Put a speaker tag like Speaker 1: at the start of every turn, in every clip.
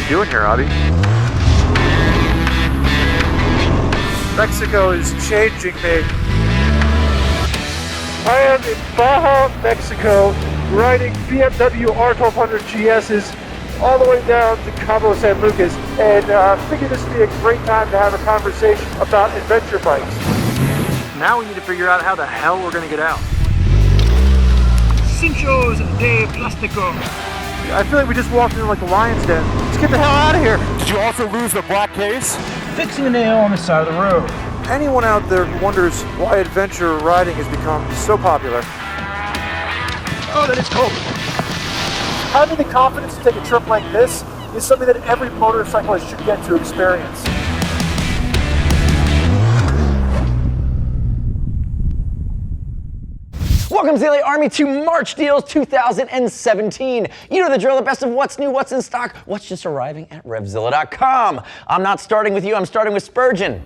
Speaker 1: you doing here, Abhi? Mexico is changing me. I am in Baja, Mexico, riding BMW R1200 GS's all the way down to Cabo San Lucas, and figured this would be a great time to have a conversation about adventure bikes. Now we need to figure out how the hell we're going to get out.
Speaker 2: Cinchos de Plástico.
Speaker 1: I feel like we just walked into like a lion's den. Let's get the hell out of here. Did you also lose the black case?
Speaker 2: Fixing a nail on the side of the road.
Speaker 1: Anyone out there who wonders why adventure riding has become so popular?
Speaker 2: Oh, that is cold.
Speaker 1: Having the confidence to take a trip like this is something that every motorcyclist should get to experience.
Speaker 3: Welcome to the LA Army to March Deals 2017. You know the drill, the best of what's new, what's in stock, what's just arriving at RevZilla.com. I'm not starting with you, I'm starting with Spurgeon.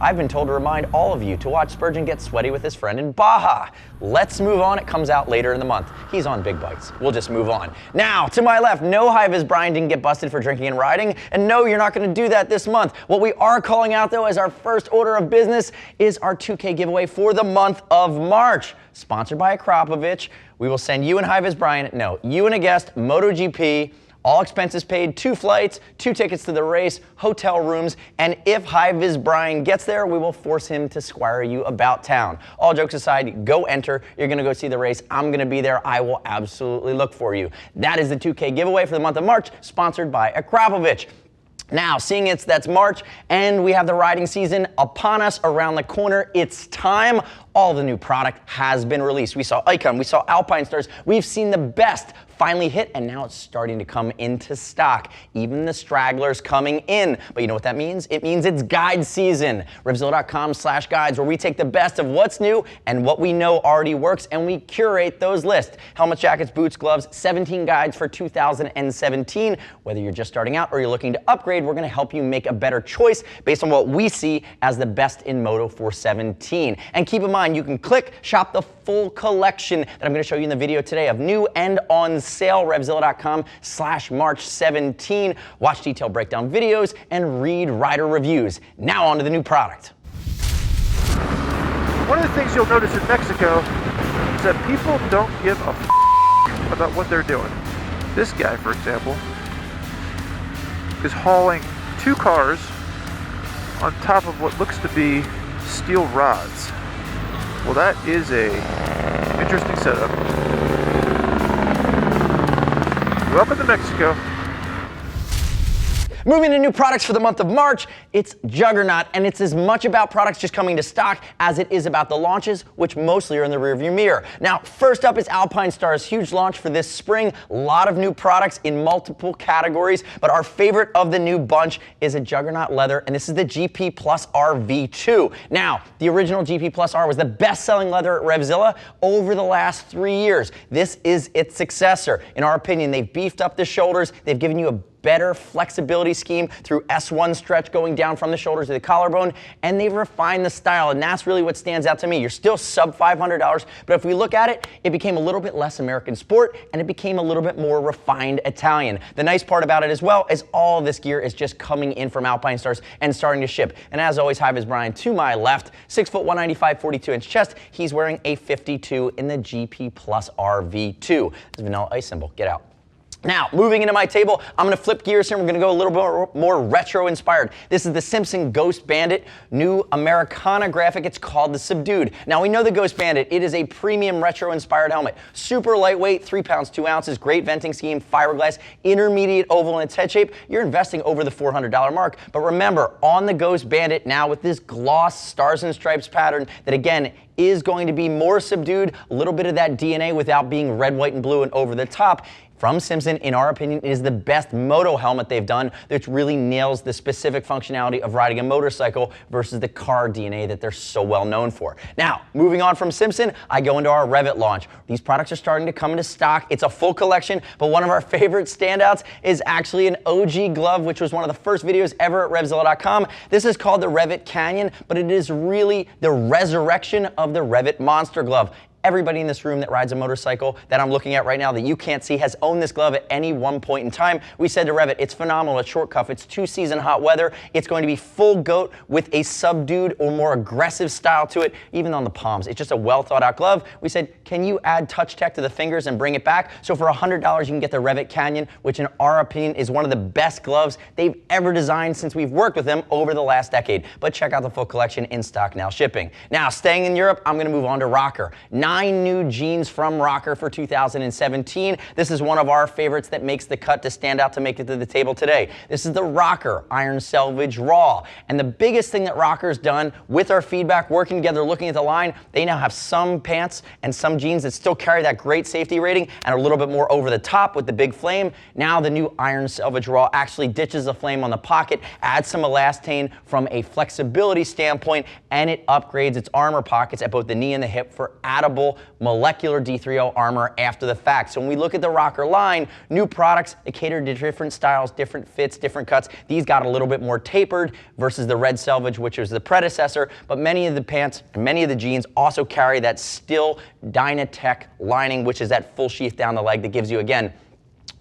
Speaker 3: I've been told to remind all of you to watch Spurgeon get sweaty with his friend in Baja. Let's move on, it comes out later in the month. He's on big bikes, we'll just move on. Now, to my left, no High-Vis Brian didn't get busted for drinking and riding, and no, you're not gonna do that this month. What we are calling out though as our first order of business is our 2K giveaway for the month of March. Sponsored by Akrapovich. We will send you and High-Vis Brian, no, you and a guest, MotoGP, all expenses paid, 2 flights, 2 tickets to the race, hotel rooms, and if High-Vis Brian gets there, we will force him to squire you about town. All jokes aside, go enter. You're gonna go see the race. I'm gonna be there. I will absolutely look for you. That is the 2K giveaway for the month of March, sponsored by Akrapovich. Now, seeing that's March, and we have the riding season upon us, around the corner, it's time. All the new product has been released. We saw Icon, we saw Alpinestars, we've seen the best finally hit, and now it's starting to come into stock. Even the stragglers coming in. But you know what that means? It means it's guide season. RevZilla.com/guides, where we take the best of what's new and what we know already works, and we curate those lists. Helmets, jackets, boots, gloves, 17 guides for 2017. Whether you're just starting out or you're looking to upgrade, we're gonna help you make a better choice based on what we see as the best in Moto for 17. And keep in mind, you can click, shop the full collection that I'm gonna show you in the video today of new and on sale, RevZilla.com/March17. Watch detailed breakdown videos and read rider reviews. Now on to the new product.
Speaker 1: One of the things you'll notice in Mexico is that people don't give a about what they're doing. This guy, for example, is hauling 2 cars on top of what looks to be steel rods. Well, that is a interesting setup. Welcome to Mexico.
Speaker 3: Moving to new products for the month of March, it's Juggernaut, and it's as much about products just coming to stock as it is about the launches, which mostly are in the rearview mirror. Now, first up is Alpinestars, huge launch for this spring. A lot of new products in multiple categories, but our favorite of the new bunch is a Juggernaut leather, and this is the GP Plus R V2. Now, the original GP Plus R was the best-selling leather at RevZilla over the last 3 years. This is its successor. In our opinion, they've beefed up the shoulders, they've given you a better flexibility scheme through S1 stretch going down from the shoulders to the collarbone, and they've refined the style, and that's really what stands out to me. You're still sub $500, but if we look at it, it became a little bit less American sport, and it became a little bit more refined Italian. The nice part about it as well is all of this gear is just coming in from Alpinestars and starting to ship. And as always, High-Vis Brian to my left, 6 foot 195, 42-inch chest. He's wearing a 52 in the GP Plus RV2. This Vanilla Ice symbol, get out. Now, moving into my table, I'm gonna flip gears here. We're gonna go a little bit more retro inspired. This is the Simpson Ghost Bandit, new Americana graphic. It's called the Subdued. Now, we know the Ghost Bandit. It is a premium retro inspired helmet. Super lightweight, 3 pounds, 2 ounces, great venting scheme, fiberglass, intermediate oval in its head shape. You're investing over the $400 mark. But remember, on the Ghost Bandit now with this gloss stars and stripes pattern that again, is going to be more subdued, a little bit of that DNA without being red, white, and blue and over the top. From Simpson, in our opinion, it is the best moto helmet they've done that really nails the specific functionality of riding a motorcycle versus the car DNA that they're so well known for. Now, moving on from Simpson, I go into our REV'IT launch. These products are starting to come into stock. It's a full collection, but one of our favorite standouts is actually an OG glove, which was one of the first videos ever at RevZilla.com. This is called the Revit Canyon, but it is really the resurrection of the REV'IT Monster Glove. everybody in this room that rides a motorcycle that I'm looking at right now that you can't see has owned this glove at any one point in time. We said to REV'IT, it's phenomenal, it's short cuff, it's 2-season hot weather, it's going to be full goat with a subdued or more aggressive style to it, even on the palms. It's just a well thought out glove. We said, can you add touch tech to the fingers and bring it back? So for $100, you can get the Revit Canyon, which in our opinion is one of the best gloves they've ever designed since we've worked with them over the last decade. But check out the full collection in stock now shipping. Now, staying in Europe, I'm gonna move on to Rocker. 9 new jeans from Rocker for 2017. This is one of our favorites that makes the cut to stand out to make it to the table today. This is the Rocker Iron Selvage Raw. And the biggest thing that Rocker's done with our feedback, working together, looking at the line, they now have some pants and some jeans that still carry that great safety rating and are a little bit more over the top with the big flame. Now the new Iron Selvage Raw actually ditches the flame on the pocket, adds some elastane from a flexibility standpoint, and it upgrades its armor pockets at both the knee and the hip for addable molecular D3O armor after the fact. So when we look at the Rocker line, new products, they cater to different styles, different fits, different cuts. These got a little bit more tapered versus the Red Selvage, which was the predecessor, but many of the pants and many of the jeans also carry that still Dynatech lining, which is that full sheath down the leg that gives you, again,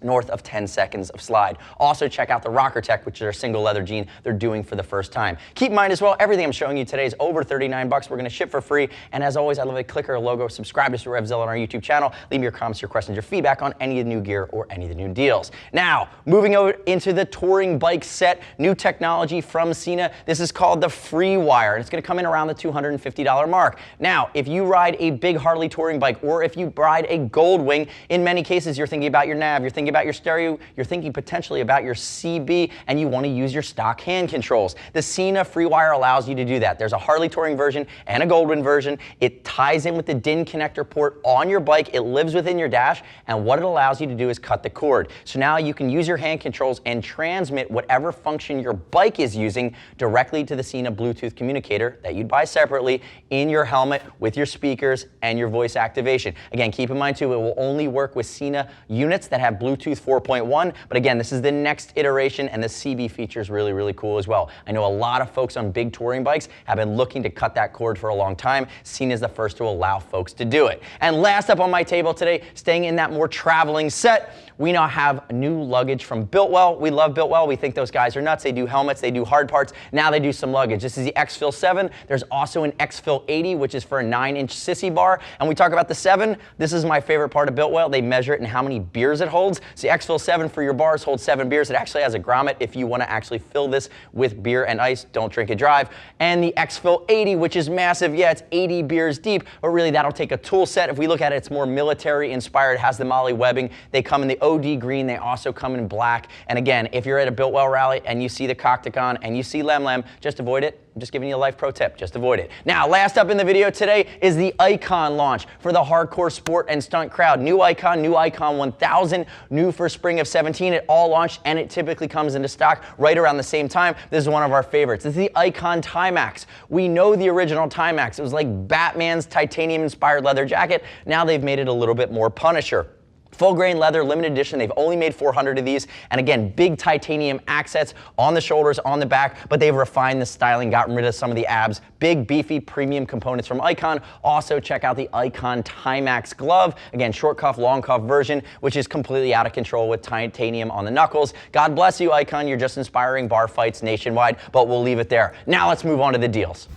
Speaker 3: north of 10 seconds of slide. Also check out the Rocker Tech, which is our single leather jean they're doing for the first time. Keep in mind as well, everything I'm showing you today is over 39 bucks. We're gonna ship for free. And as always, I love a click or a logo. Subscribe to RevZilla on our YouTube channel. Leave me your comments, your questions, your feedback on any of the new gear or any of the new deals. Now, moving over into the touring bike set, new technology from Sena. This is called the FreeWire. And it's gonna come in around the $250 mark. Now, if you ride a big Harley touring bike, or if you ride a Goldwing, in many cases, you're thinking about your nav, you're thinking about your stereo, you're thinking potentially about your CB, and you want to use your stock hand controls. The Sena FreeWire allows you to do that. There's a Harley touring version and a Goldwing version. It ties in with the DIN connector port on your bike. It lives within your dash, and what it allows you to do is cut the cord. So now you can use your hand controls and transmit whatever function your bike is using directly to the Sena Bluetooth communicator that you'd buy separately in your helmet with your speakers and your voice activation. Again, keep in mind too, it will only work with Sena units that have Bluetooth 4.1, but again, this is the next iteration, and the CB feature is really, really cool as well. I know a lot of folks on big touring bikes have been looking to cut that cord for a long time. Sena is the first to allow folks to do it. And last up on my table today, staying in that more traveling set, we now have new luggage from Biltwell. We love Biltwell. We think those guys are nuts. They do helmets, they do hard parts. Now they do some luggage. This is the X-Fill 7. There's also an X-Fill 80, which is for a 9-inch sissy bar. And we talk about the 7. This is my favorite part of Biltwell. They measure it in how many beers it holds. So the X-Fill 7 for your bars holds 7 beers. It actually has a grommet if you want to actually fill this with beer and ice. Don't drink and drive. And the X-Fill 80, which is massive. Yeah, it's 80 beers deep, but really that'll take a tool set. If we look at it, it's more military inspired. It has the Molly webbing. They come in the OD green. They also come in black. And again, if you're at a Biltwell rally and you see the Cocticon and you see Lem Lem, just avoid it. I'm just giving you a life pro tip. Just avoid it. Now, last up in the video today is the Icon launch for the hardcore sport and stunt crowd. New Icon 1000, new for spring of 17. It all launched, and it typically comes into stock right around the same time. This is one of our favorites. This is the Icon Timax. We know the original Timax. It was like Batman's titanium-inspired leather jacket. Now they've made it a little bit more Punisher. Full grain leather, limited edition. They've only made 400 of these. And again, big titanium accents on the shoulders, on the back, but they've refined the styling, gotten rid of some of the abs. Big, beefy, premium components from Icon. Also, check out the Icon Timax glove. Again, short cuff, long cuff version, which is completely out of control with titanium on the knuckles. God bless you, Icon. You're just inspiring bar fights nationwide, but we'll leave it there. Now let's move on to the deals.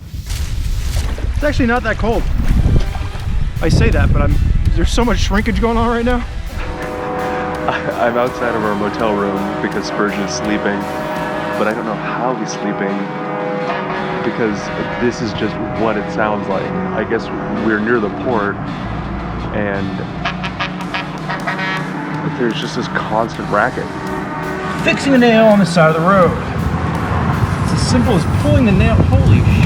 Speaker 2: It's actually not that cold. I say that, but there's so much shrinkage going on right now.
Speaker 4: I'm outside of our motel room because Spurgeon is sleeping, but I don't know how he's sleeping because this is just what it sounds like. I guess we're near the port and there's just this constant racket.
Speaker 2: Fixing a nail on the side of the road. It's as simple as pulling the nail. Holy shit.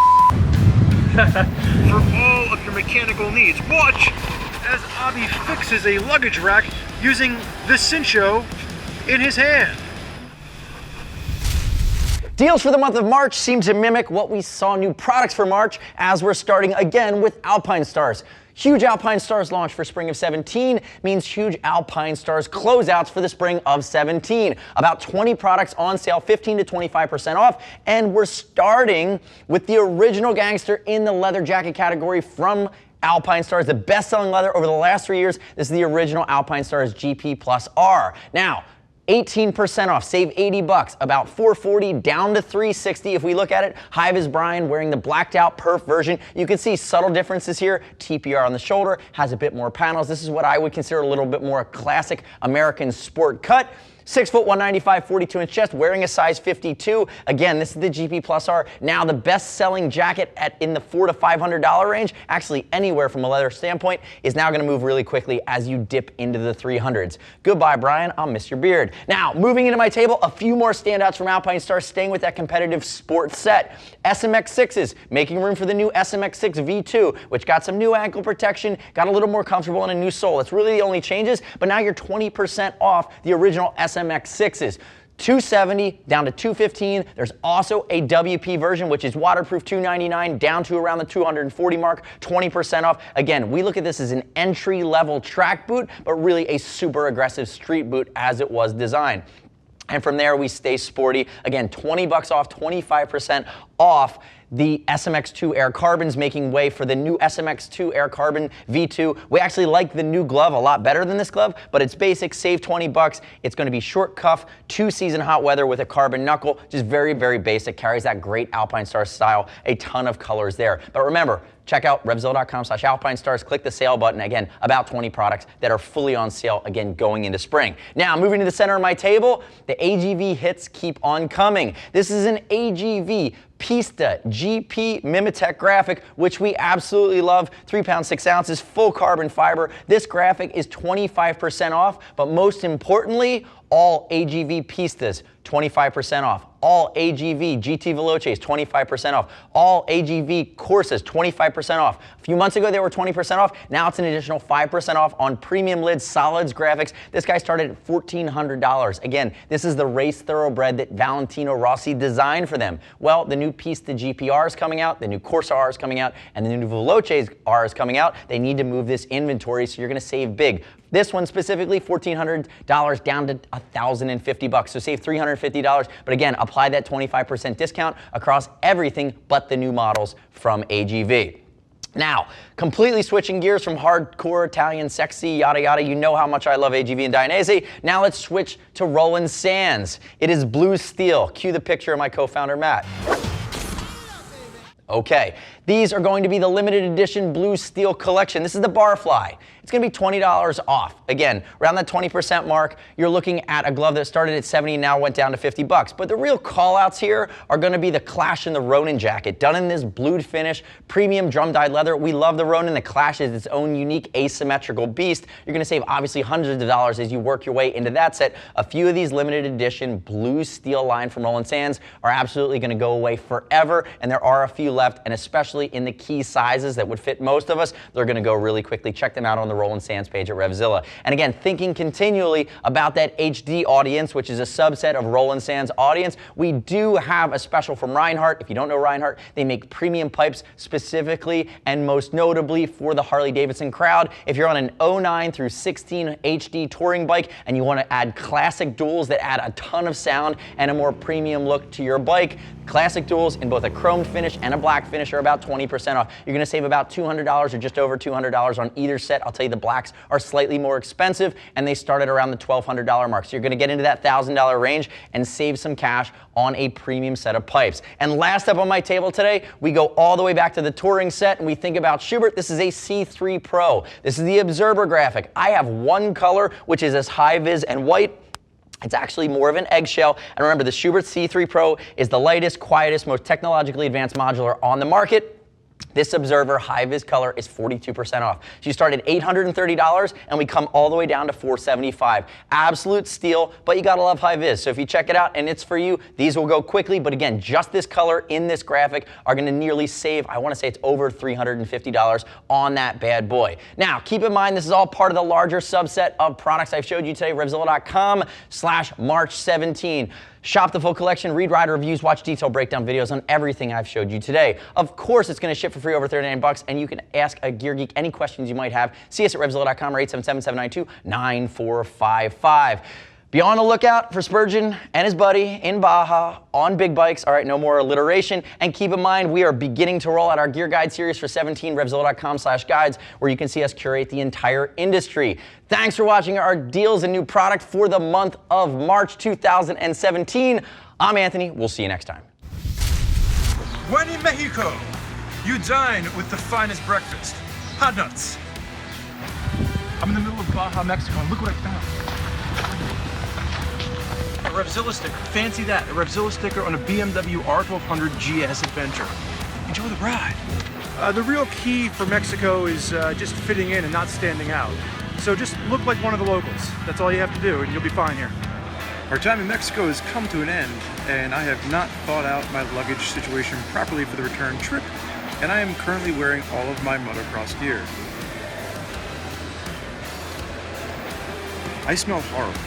Speaker 2: For all of your mechanical needs, watch as Abhi fixes a luggage rack using the Cincho in his hand.
Speaker 3: Deals for the month of March seem to mimic what we saw new products for March, as we're starting again with Alpinestars. Huge Alpinestars launch for spring of 17 means huge Alpinestars closeouts for the spring of 17. About 20 products on sale, 15 to 25% off, and we're starting with the original gangster in the leather jacket category from Alpinestars, the best-selling leather over the last 3 years. This is the original Alpinestars GP Plus R. Now, 18% off, save 80 bucks, about $440 down to $360 if we look at it. High Vis Brian wearing the blacked out perf version. You can see subtle differences here. TPR on the shoulder, has a bit more panels. This is what I would consider a little bit more classic American sport cut. 6 foot 195, 42-inch chest, wearing a size 52. Again, this is the GP Plus R. Now the best-selling jacket in the $400 to $500 range, actually anywhere from a leather standpoint, is now gonna move really quickly as you dip into the 300s. Goodbye, Brian, I'll miss your beard. Now, moving into my table, a few more standouts from Alpinestars, staying with that competitive sports set. SMX6s, making room for the new SMX6 V2, which got some new ankle protection, got a little more comfortable and a new sole. That's really the only changes, but now you're 20% off the original SMX6s. $270 down to $215. There's also a WP version, which is waterproof, $299 down to around the $240 mark, 20% off. Again, we look at this as an entry-level track boot, but really a super aggressive street boot as it was designed. And from there, we stay sporty. Again, 20 bucks off, 25% off the SMX2 Air Carbons, making way for the new SMX2 Air Carbon V2. We actually like the new glove a lot better than this glove, but it's basic, save 20 bucks. It's gonna be short cuff, 2-season hot weather with a carbon knuckle, just very, very basic, carries that great Alpinestars style, a ton of colors there. But remember, check out RevZilla.com/Alpinestars, click the sale button. Again, about 20 products that are fully on sale, again, going into spring. Now, moving to the center of my table, the AGV hits keep on coming. This is an AGV Pista GP Mimetech graphic, which we absolutely love. 3 pounds, 6 ounces, full carbon fiber. This graphic is 25% off, but most importantly, all AGV Pistas, 25% off. All AGV GT Veloces, 25% off. All AGV Corsas, 25% off. A few months ago, they were 20% off. Now it's an additional 5% off on premium lids, solids, graphics. This guy started at $1,400. Again, this is the race thoroughbred that Valentino Rossi designed for them. Well, the new Pista GPR is coming out, the new Corsa R is coming out, and the new Veloces R is coming out. They need to move this inventory, so you're gonna save big. This one specifically, $1,400 down to $1,050. So save $350, but again, apply that 25% discount across everything but the new models from AGV. Now, completely switching gears from hardcore Italian sexy, yada yada, you know how much I love AGV and Dainese. Now let's switch to Roland Sands. It is blue steel. Cue the picture of my co-founder, Matt. Okay, these are going to be the limited edition blue steel collection. This is the Barfly. It's gonna be $20 off. Again, around that 20% mark, you're looking at a glove that started at 70 and now went down to 50 bucks. But the real call outs here are gonna be the Clash and the Ronin jacket, done in this blued finish, premium drum dyed leather. We love the Ronin. The Clash is its own unique asymmetrical beast. You're gonna save obviously hundreds of dollars as you work your way into that set. A few of these limited edition blue steel line from Roland Sands are absolutely gonna go away forever, and there are a few left, and especially in the key sizes that would fit most of us, they're gonna go really quickly. Check them out on the Roland Sands page at RevZilla. And again, thinking continually about that HD audience, which is a subset of Roland Sands audience, we do have a special from Reinhardt. If you don't know Reinhardt, they make premium pipes specifically and most notably for the Harley-Davidson crowd. If you're on an 09 through 16 HD touring bike and you want to add classic duals that add a ton of sound and a more premium look to your bike, classic duals in both a chromed finish and a black finish are about 20% off. You're going to save about $200 or just over $200 on either set. I'll tell you the blacks are slightly more expensive and they start at around the $1,200 mark. So you're going to get into that $1,000 range and save some cash on a premium set of pipes. And last up on my table today, we go all the way back to the touring set and we think about Schubert. This is a C3 Pro. This is the Observer graphic. I have one color, which is as high vis and white. It's actually more of an eggshell. And remember, the Schubert C3 Pro is the lightest, quietest, most technologically advanced modular on the market. This Observer high-vis color is 42% off. So you start at $830 and we come all the way down to $475. Absolute steal, but you gotta love high-vis. So if you check it out and it's for you, these will go quickly. But again, just this color in this graphic are gonna nearly save, I wanna say it's over $350 on that bad boy. Now, keep in mind, this is all part of the larger subset of products I've showed you today, RevZilla.com/March17. Shop the full collection, read rider reviews, watch detailed breakdown videos on everything I've showed you today. Of course, it's going to ship for free over 39 bucks, and you can ask a Gear Geek any questions you might have. See us at RevZilla.com or 877-792-9455. Be on the lookout for Spurgeon and his buddy in Baja on big bikes. All right, no more alliteration. And keep in mind, we are beginning to roll out our gear guide series for 17, RevZilla.com/guides, where you can see us curate the entire industry. Thanks for watching our deals and new product for the month of March 2017. I'm Anthony. We'll see you next time.
Speaker 2: When in Mexico, you dine with the finest breakfast. Hot nuts. I'm in the middle of Baja, Mexico, and look what I found. A RevZilla sticker. Fancy that. A RevZilla sticker on a BMW R1200 GS Adventure. Enjoy the ride. The real key for Mexico is just fitting in and not standing out. So just look like one of the locals. That's all you have to do, and you'll be fine here. Our time in Mexico has come to an end, and I have not thought out my luggage situation properly for the return trip, and I am currently wearing all of my motocross gear. I smell horrible.